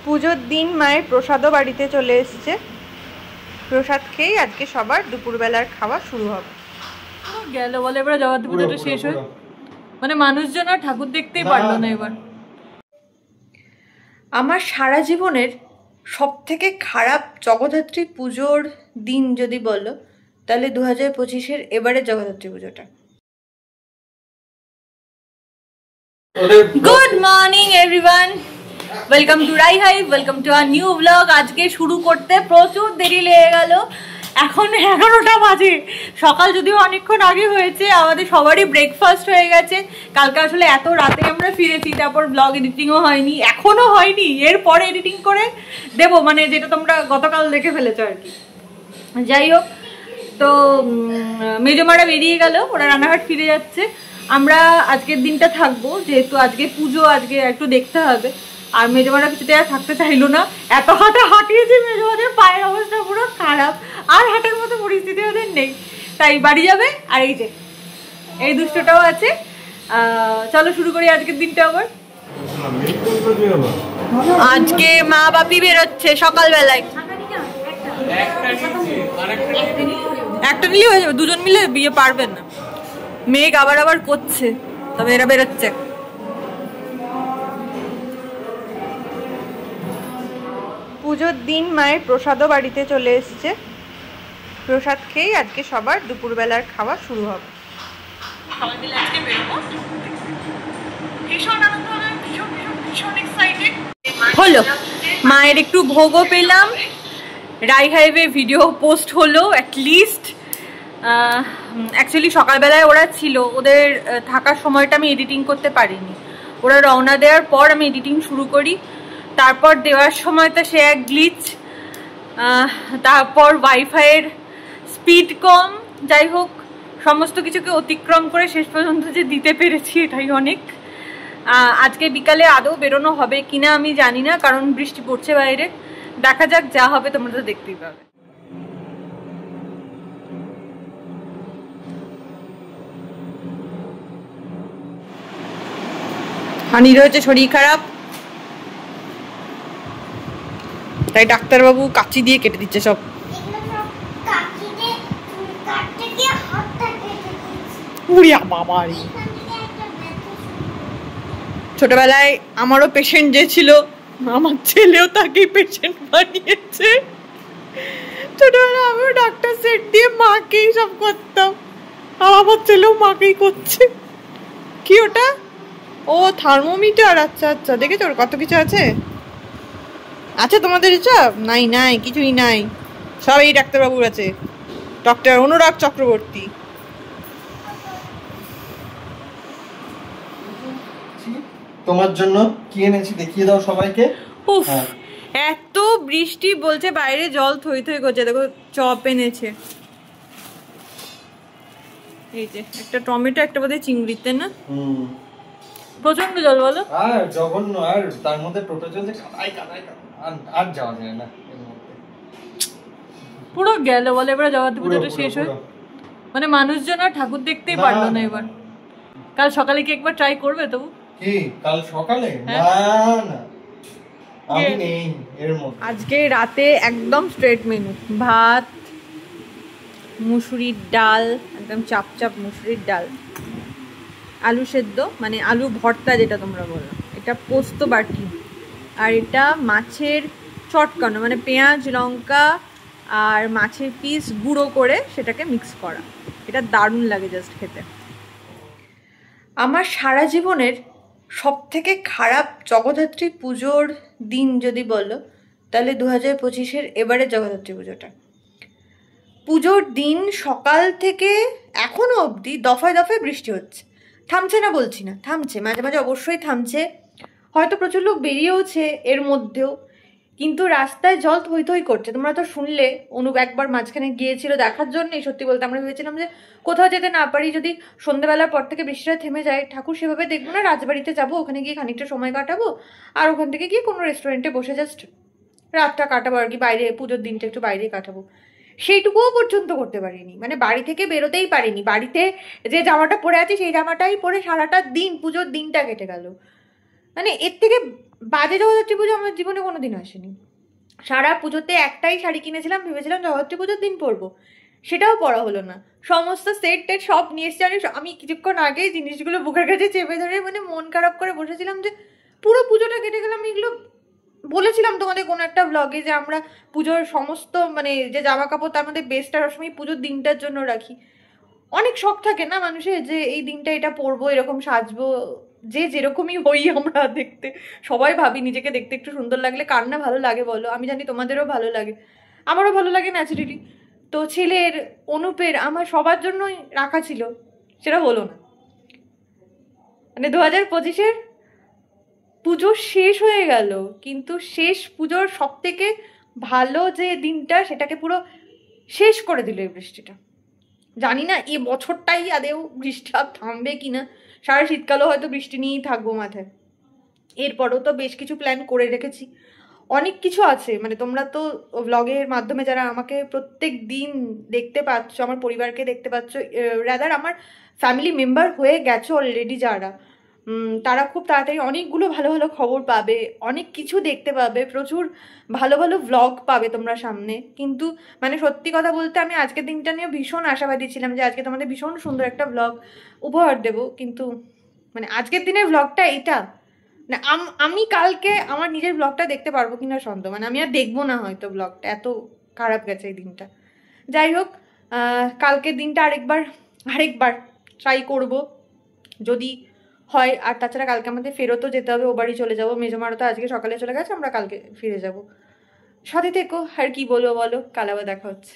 পুজোর দিন মায়ের প্রসাদও বাড়িতে চলে এসেছে। প্রসাদ খেয়েই আজকে সবার দুপুরবেলার খাওয়া শুরু হবে। গেল বলে এবার জগদ্ধাত্রী পুজোটা শেষ হয়, মানে মানুষজন আর ঠাকুর দেখতেই পারলো না। এবার আমার সারা জীবনের সব থেকে খারাপ জগদ্ধাত্রী পুজোর দিন যদি বলো, তাহলে 2025-এর এবারে জগদ্ধাত্রী পুজোটা। Good morning everyone, welcome to Rai hi, welcome to our new blog. আজকে শুরু করতে প্রচুর দেরি লেগে গেল, এখন 11টা বাজে। সকাল যদিও অনেকক্ষণ আগে হয়েছে, আমাদের সবারই ব্রেকফাস্ট হয়ে গেছে। কালকে আসলে এত রাতে আমরা ফিরেছি, তারপর ব্লগ এডিটিংও হয়নি, এখনো হয়নি, এরপরে এডিটিং করে দেব, মানে যেটা তোমরা গতকাল দেখে ফেলেছো আর কি। যাই হোক, তো মেজমারা বেরিয়ে গেল, ওরা রানাঘাট ফিরে যাচ্ছে। আমরা আজকের দিনটা থাকবো, যেহেতু আজকে পুজো, আজকে একটু দেখতে হবে। আর মেজমারা কিছুতে আর থাকতে চাইলো না, এত হাঁটা হাঁটিয়েছে, মেজমাদের পায়ের অবস্থা পুরো খারাপ, আর হাঁটার মতো পরিস্থিতি ওদের নেই, তাই বাড়ি যাবে। আর এই যে এই দুষ্টটাও আছে। চলো শুরু করি আজকের দিনটা আবার। আজকে মা বাপি বেরোচ্ছে সকালবেলায়। একটা নিলেই হয়ে যাবে, দুজন মিলে বিয়ে পারবেন না। মেঘ আবার করছে, তবে এরা বেরোচ্ছে। পুজোর দিন মায়ের প্রসাদও বাড়িতে চলে এসেছে। প্রসাদ খেয়েই আজকে সবার দুপুরবেলার খাওয়া শুরু হবে। হলো, মায়ের একটু ভোগও পেলাম, রাই হাইওয়ে ভিডিও পোস্ট হলো অ্যাটলিস্ট। অ্যাকচুয়ালি সকালবেলায় ওরা ছিল, ওদের থাকার সময়টা আমি এডিটিং করতে পারিনি। ওরা রওনা দেওয়ার পর আমি এডিটিং শুরু করি, তারপর দেওয়ার সময় তো সে এক গ্লিচ, তারপর ওয়াইফাইয়ের স্পিড কম। যাই হোক, সমস্ত কিছুকে অতিক্রম করে শেষ পর্যন্ত যে দিতে পেরেছি, এটাই অনেক। আজকে বিকালে আদৌ বেরোনো হবে কিনা আমি জানি না, কারণ বৃষ্টি পড়ছে বাইরে। দেখা যাক, যা হবে তোমরা তো দেখতেই পাবে। হানি রয়েছে শরীর খারাপ, তাই ডাক্তারবাবু কাঁচি দিয়ে কেটে দিচ্ছে সব। ছোটবেলায় আমারও পেশেন্ট যে ছিল, আমার ছেলেও তাকে পেশেন্ট বানিয়েছে। ছোটবেলায় আমিও ডাক্তার সেট দিয়ে মাকেই সব করতাম, আর আমার ছেলেও মাকেই করছে। কি ওটা? ও থার্মোমিটার। আচ্ছা আচ্ছা, দেখেছো ওর কত কিছু আছে। আচ্ছা তোমাদের এসব নাই? নাই, কিছুই নাই, সব এই ডাক্তারবাবুর আছে। ডক্টর অনুরাগ চক্রবর্তী। তোমার জন্য কি এনেছি দেখিয়ে দাও সবাইকে। উফ, এত বৃষ্টি বলছে, বাইরে জল থই থই করছে। দেখো চপ এনেছে, এই যে একটা টমেটো, একটা বোধহয় চিংড়িতে না। প্রচন্ড জল বলো, আর জঘন্য। আর তার মধ্যে টোটো চলছে, কাদাই কাদাই, আর যাওয়া যায় না। পুরো গেল বলে এবার জগদ্ধাত্রী পুজোটা শেষ হয়, মানে মানুষজন আর ঠাকুর দেখতেই পারলো না এবার। কাল সকালে কি একবার ট্রাই করবে তবু? কি কাল সকালে? না না, আমি নেই এর মধ্যে। আজকে রাতে একদম স্ট্রেট মেনু, ভাত, মুসুরির ডাল, একদম চাপচাপ মুসুরির ডাল, আলু সেদ্ধ, মানে আলু ভর্তা যেটা তোমরা বলো, এটা পোস্ত বাটি, আর এটা মাছের চটকানো, মানে পেঁয়াজ লঙ্কা আর মাছের পিস গুঁড়ো করে সেটাকে মিক্স করা। এটা দারুণ লাগে জাস্ট খেতে। আমার সারা জীবনের সব থেকে খারাপ জগদ্ধাত্রী পুজোর দিন যদি বলো, তাহলে 2025-এর এবারে জগদ্ধাত্রী পুজোটা। পুজোর দিন সকাল থেকে এখনো অবধি দফায় দফায় বৃষ্টি হচ্ছে, থামছে না বলছি না, থামছে, মাঝে মাঝে অবশ্যই থামছে। হয়তো প্রচুর লোক বেরিয়েওছে এর মধ্যেও, কিন্তু রাস্তায় জল থই থই করছে। তোমরা তো শুনলে, অনুপ একবার মাঝখানে গিয়েছিল দেখার জন্যই। সত্যি বলতে আমরা ভেবেছিলাম যে কোথাও যেতে না পারি, যদি সন্ধ্যেবেলার পর থেকে বৃষ্টিটা থেমে যায়, ঠাকুর সেভাবে দেখবো না, রাজবাড়িতে যাবো, ওখানে গিয়ে খানিকটা সময় কাটাবো, আর ওখান থেকে গিয়ে কোনো রেস্টুরেন্টে বসে জাস্ট রাতটা কাটাবো আর কি, বাইরে পুজোর দিনটা একটু বাইরেই কাটাবো। সেইটুকুও পর্যন্ত করতে পারিনি, মানে বাড়ি থেকে বেরোতেই পারিনি। বাড়িতে যে জামাটা পরে আছে সেই জামাটাই পরে সারাটা দিন পুজোর দিনটা কেটে গেল। মানে এর থেকে বাজে জগদ্ধাত্রী পুজো আমার জীবনে কোনোদিন আসেনি। সারা পুজোতে একটাই শাড়ি কিনেছিলাম, ভেবেছিলাম জগদ্ধাত্রী পুজোর দিন পরবো, সেটাও পরা হলো না। সমস্ত সেট টেট সব নিয়ে এসছি। আমি কিছুক্ষণ আগে জিনিসগুলো বুকের কাছে চেপে ধরে মানে মন খারাপ করে বসেছিলাম যে পুরো পুজোটা কেটে গেলাম। এগুলো বলেছিলাম তোমাদের কোনো একটা ব্লগে যে আমরা পুজোর সমস্ত মানে যে জামা কাপড় তার মধ্যে বেস্টটা সবসময় পুজোর দিনটার জন্য রাখি। অনেক শখ থাকে না মানুষের যে এই দিনটা এটা পরবো, এরকম সাজবো। যে যেরকমই হই আমরা দেখতে, সবাই ভাবি নিজেকে দেখতে একটু সুন্দর লাগলে কার না ভালো লাগে বলো? আমি জানি তোমাদেরও ভালো লাগে, আমারও ভালো লাগে ন্যাচারালি। তো ছেলের, অনুপের, আমার সবার জন্যই রাখা ছিল, সেটা হলো না। মানে 2025-এর পুজো শেষ হয়ে গেল, কিন্তু শেষ পুজোর সব থেকে ভালো যে দিনটা সেটাকে পুরো শেষ করে দিল এই বৃষ্টিটা। জানি না এ বছরটাই আদেও বৃষ্টি আর থামবে কিনা, সারা শীতকালও হয়তো বৃষ্টি নিয়েই থাকবো মাথায়। এরপরও তো বেশ কিছু প্ল্যান করে রেখেছি, অনেক কিছু আছে। মানে তোমরা তো ব্লগের মাধ্যমে যারা আমাকে প্রত্যেক দিন দেখতে পাচ্ছ, আমার পরিবারকে দেখতে পাচ্ছ, রাদার আমার ফ্যামিলি মেম্বার হয়ে গেছো অলরেডি যারা, তারা খুব তাড়াতাড়ি অনেকগুলো ভালো ভালো খবর পাবে, অনেক কিছু দেখতে পাবে, প্রচুর ভালো ভালো ভ্লগ পাবে তোমরা সামনে। কিন্তু মানে সত্যি কথা বলতে আমি আজকের দিনটা নিয়ে ভীষণ আশাবাদী ছিলাম যে আজকে তোমাদের ভীষণ সুন্দর একটা ভ্লগ উপহার দেবো, কিন্তু মানে আজকের দিনের ভ্লগটা এটা না। আমি কালকে আমার নিজের ব্লগটা দেখতে পারবো কিনা সন্দেহ, মানে আমি আর দেখবো না হয়তো ব্লগটা, এত খারাপ গেছে এই দিনটা। যাই হোক, কালকের দিনটা আরেকবার ট্রাই করব যদি হয়। আর তাছাড়া কালকে আমাদের ফেরতও যেতে হবে, ও বাড়ি চলে যাবো। মেজমারও তো আজকে সকালে চলে গেছে, আমরা কালকে ফিরে যাব। সাথে থেকো, আর কি বলবো বলো, কাল আবার দেখা হচ্ছে।